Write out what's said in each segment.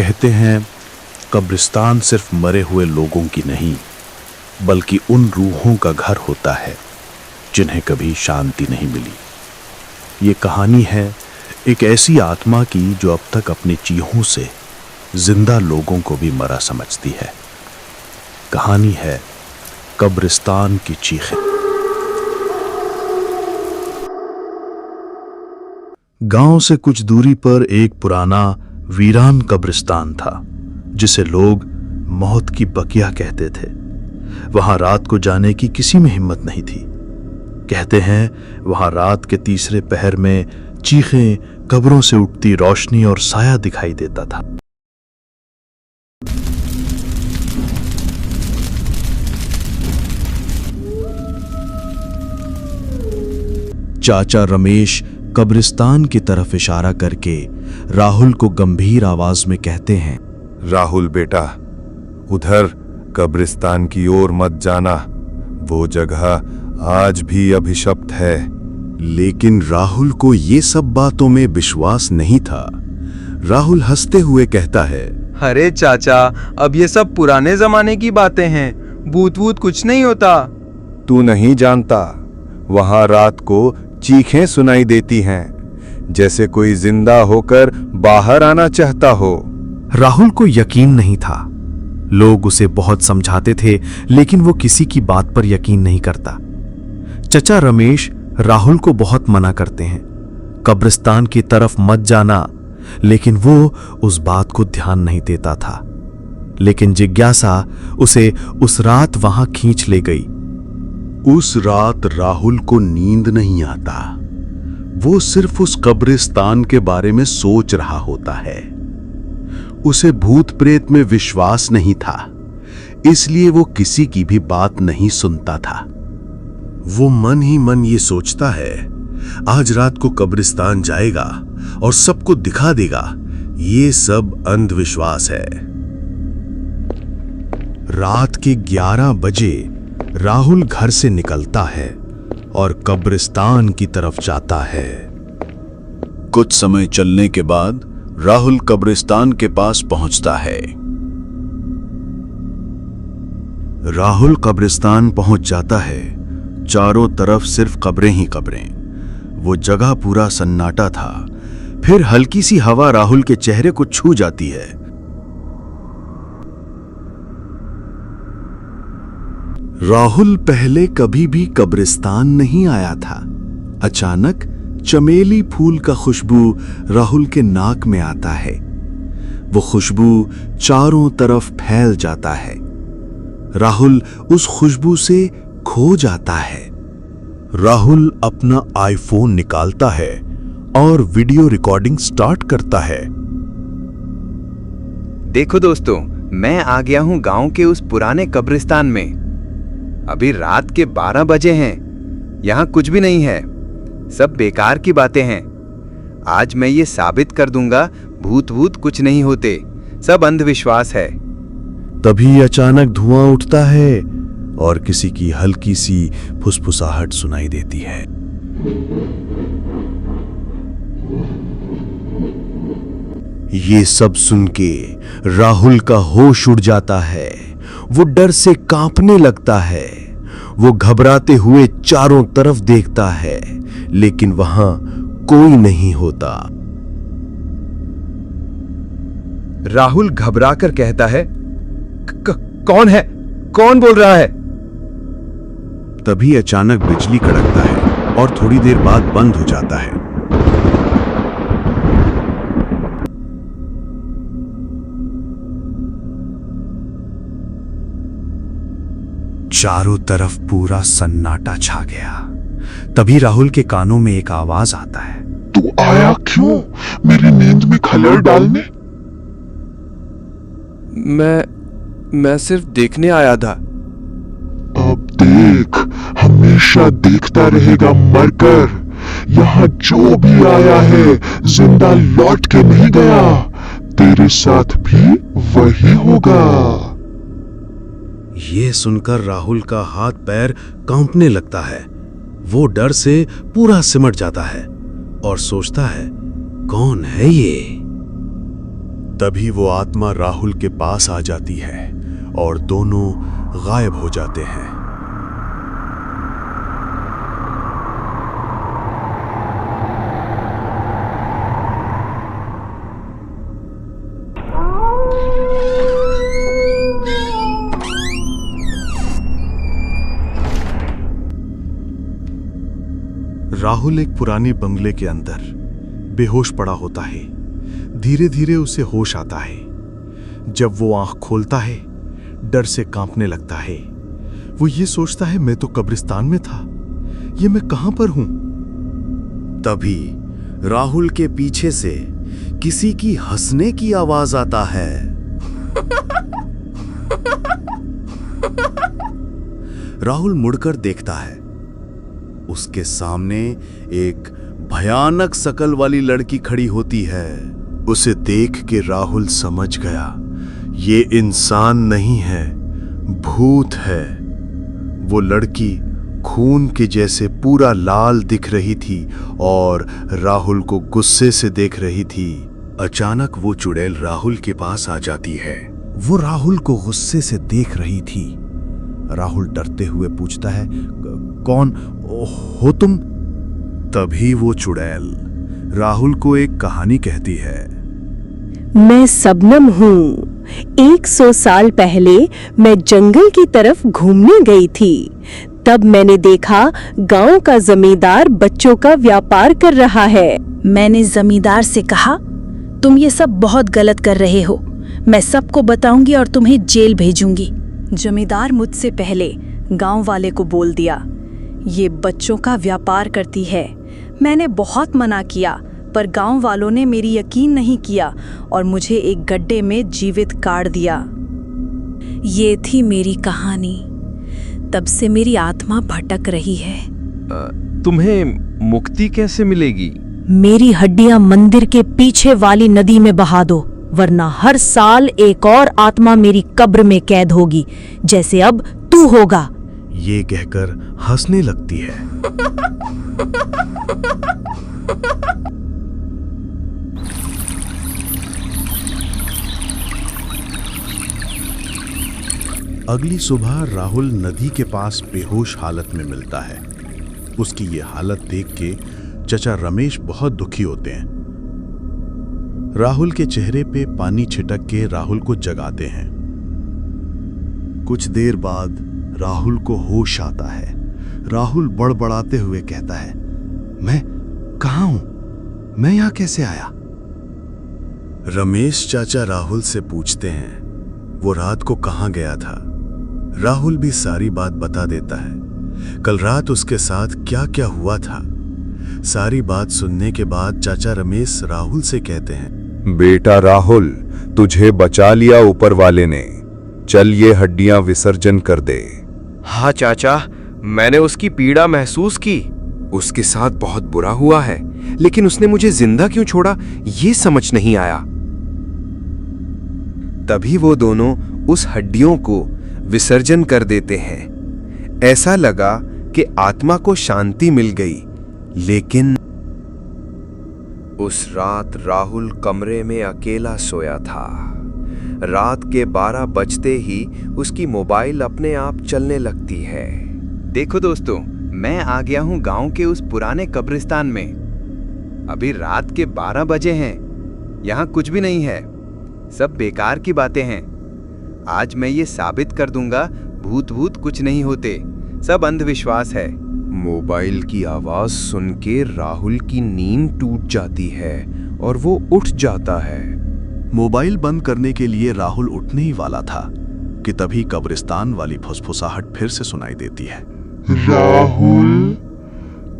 कहते हैं कब्रिस्तान सिर्फ मरे हुए लोगों की नहीं बल्कि उन रूहों का घर होता है जिन्हें कभी शांति नहीं मिली। ये कहानी है एक ऐसी आत्मा की जो अब तक अपनी चीखों से जिंदा लोगों को भी मरा समझती है। कहानी है कब्रिस्तान की चीखें। गांव से कुछ दूरी पर एक पुराना वीरान कब्रिस्तान था जिसे लोग मौत की बकिया कहते थे। वहां रात को जाने की किसी में हिम्मत नहीं थी। कहते हैं वहां रात के तीसरे पहर में चीखें, कब्रों से उठती रोशनी और साया दिखाई देता था। चाचा रमेश कब्रिस्तान की तरफ इशारा करके राहुल को गंभीर आवाज में कहते हैं, राहुल बेटा, उधर कब्रिस्तान की ओर मत जाना, वो जगह आज भी अभिशप्त है। लेकिन राहुल को ये सब बातों में विश्वास नहीं था। राहुल हंसते हुए कहता है, अरे चाचा, अब ये सब पुराने जमाने की बातें हैं, भूत वूत कुछ नहीं होता। तू नहीं जानता, वहां रात को चीखें सुनाई देती हैं, जैसे कोई जिंदा होकर बाहर आना चाहता हो। राहुल को यकीन नहीं था। लोग उसे बहुत समझाते थे लेकिन वो किसी की बात पर यकीन नहीं करता। चचा रमेश राहुल को बहुत मना करते हैं, कब्रिस्तान की तरफ मत जाना, लेकिन वो उस बात को ध्यान नहीं देता था। लेकिन जिज्ञासा उसे उस रात वहां खींच ले गई। उस रात राहुल को नींद नहीं आता। वो सिर्फ उस कब्रिस्तान के बारे में सोच रहा होता है। उसे भूत प्रेत में विश्वास नहीं था, इसलिए वो किसी की भी बात नहीं सुनता था। वो मन ही मन ये सोचता है, आज रात को कब्रिस्तान जाएगा और सबको दिखा देगा। ये सब अंधविश्वास है। रात के 11 बजे राहुल घर से निकलता है और कब्रिस्तान की तरफ जाता है। कुछ समय चलने के बाद राहुल कब्रिस्तान के पास पहुंचता है। राहुल कब्रिस्तान पहुंच जाता है। चारों तरफ सिर्फ कब्रें ही कब्रें। वो जगह पूरा सन्नाटा था। फिर हल्की सी हवा राहुल के चेहरे को छू जाती है। राहुल पहले कभी भी कब्रिस्तान नहीं आया था। अचानक चमेली फूल का खुशबू राहुल के नाक में आता है। वो खुशबू चारों तरफ फैल जाता है। राहुल उस खुशबू से खो जाता है। राहुल अपना आईफोन निकालता है और वीडियो रिकॉर्डिंग स्टार्ट करता है। देखो दोस्तों, मैं आ गया हूं गांव के उस पुराने कब्रिस्तान में। अभी रात के 12 बजे हैं। यहाँ कुछ भी नहीं है, सब बेकार की बातें हैं। आज मैं ये साबित कर दूंगा, भूत वूत कुछ नहीं होते, सब अंधविश्वास है। तभी अचानक धुआं उठता है और किसी की हल्की सी फुसफुसाहट सुनाई देती है। ये सब सुन के राहुल का होश उड़ जाता है। वो डर से कांपने लगता है। वो घबराते हुए चारों तरफ देखता है, लेकिन वहां कोई नहीं होता। राहुल घबराकर कहता है, कौन है? कौन बोल रहा है? तभी अचानक बिजली कड़कता है और थोड़ी देर बाद बंद हो जाता है। चारों तरफ पूरा सन्नाटा छा गया। तभी राहुल के कानों में एक आवाज आता है, तू आया क्यों मेरी नींद में खलल डालने? मैं सिर्फ देखने आया था। अब देख, हमेशा देखता रहेगा मरकर। यहाँ जो भी आया है जिंदा लौट के नहीं गया। तेरे साथ भी वही होगा। ये सुनकर राहुल का हाथ पैर कांपने लगता है। वो डर से पूरा सिमट जाता है और सोचता है, कौन है ये? तभी वो आत्मा राहुल के पास आ जाती है और दोनों गायब हो जाते हैं। राहुल एक पुराने बंगले के अंदर बेहोश पड़ा होता है। धीरे धीरे उसे होश आता है। जब वो आंख खोलता है, डर से कांपने लगता है। वो ये सोचता है, मैं तो कब्रिस्तान में था, ये मैं कहां पर हूं? तभी राहुल के पीछे से किसी की हंसने की आवाज आता है। राहुल मुड़कर देखता है। उसके सामने एक भयानक शकल वाली लड़की खड़ी होती है। उसे देख के राहुल समझ गया, ये इंसान नहीं है, भूत है। वो लड़की खून के जैसे पूरा लाल दिख रही थी और राहुल को गुस्से से देख रही थी। अचानक वो चुड़ैल राहुल के पास आ जाती है। वो राहुल को गुस्से से देख रही थी। राहुल डरते हुए पूछता है, कौन हो तुम? तभी वो चुड़ैल राहुल को एक कहानी कहती है। मैं सबनम हूँ। 100 साल पहले मैं जंगल की तरफ घूमने गई थी। तब मैंने देखा गांव का जमींदार बच्चों का व्यापार कर रहा है। मैंने जमींदार से कहा, तुम ये सब बहुत गलत कर रहे हो। मैं सबको बताऊंगी और तुम्हें जेल भेजूंगी। जमींदार मुझसे पहले गांव वाले को बोल दिया, ये बच्चों का व्यापार करती है। मैंने बहुत मना किया, पर गांव वालों ने मेरी यकीन नहीं किया और मुझे एक गड्ढे में जीवित गाड़ दिया। ये थी मेरी कहानी। तब से मेरी आत्मा भटक रही है। तुम्हें मुक्ति कैसे मिलेगी? मेरी हड्डियां मंदिर के पीछे वाली नदी में बहा दो, वरना हर साल एक और आत्मा मेरी कब्र में कैद होगी, जैसे अब तू होगा। ये कहकर हंसने लगती है। अगली सुबह राहुल नदी के पास बेहोश हालत में मिलता है। उसकी ये हालत देख के चचा रमेश बहुत दुखी होते हैं। राहुल के चेहरे पे पानी छिटक के राहुल को जगाते हैं। कुछ देर बाद राहुल को होश आता है। राहुल बड़बड़ाते हुए कहता है, मैं कहां हूं? मैं यहां कैसे आया? रमेश चाचा राहुल से पूछते हैं, वो रात को कहां गया था? राहुल भी सारी बात बता देता है। कल रात उसके साथ क्या क्या हुआ था। सारी बात सुनने के बाद चाचा रमेश राहुल से कहते हैं, बेटा राहुल, तुझे बचा लिया ऊपर वाले ने। चल ये हड्डियां विसर्जन कर दे। हाँ चाचा, मैंने उसकी पीड़ा महसूस की। उसके साथ बहुत बुरा हुआ है, लेकिन उसने मुझे जिंदा क्यों छोड़ा, ये समझ नहीं आया। तभी वो दोनों उस हड्डियों को विसर्जन कर देते हैं। ऐसा लगा कि आत्मा को शांति मिल गई। लेकिन उस रात राहुल कमरे में अकेला सोया था। रात के 12 बजते ही उसकी मोबाइल अपने आप चलने लगती है। देखो दोस्तों, मैं आ गया हूं गांव के उस पुराने कब्रिस्तान में। अभी रात के 12 बजे हैं। यहां कुछ भी नहीं है, सब बेकार की बातें हैं। आज मैं ये साबित कर दूंगा, भूत कुछ नहीं होते, सब अंधविश्वास है। मोबाइल की आवाज सुन के राहुल की नींद टूट जाती है और वो उठ जाता है। मोबाइल बंद करने के लिए राहुल उठने ही वाला था कि तभी कब्रिस्तान वाली फुसफुसाहट फिर से सुनाई देती है। राहुल,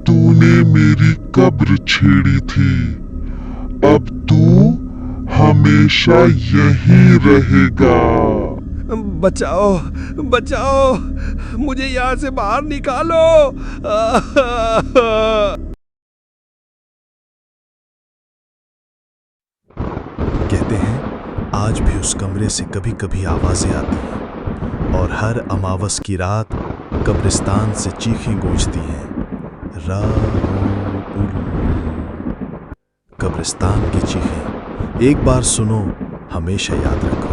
तूने मेरी कब्र छेड़ी थी। अब तू हमेशा यहीं रहेगा। बचाओ, बचाओ, मुझे यहाँ से बाहर निकालो। कहते हैं आज भी उस कमरे से कभी कभी आवाजें आती हैं और हर अमावस की रात कब्रिस्तान से चीखें गूंजती हैं, राहुल। कब्रिस्तान की चीखें एक बार सुनो, हमेशा याद रखो।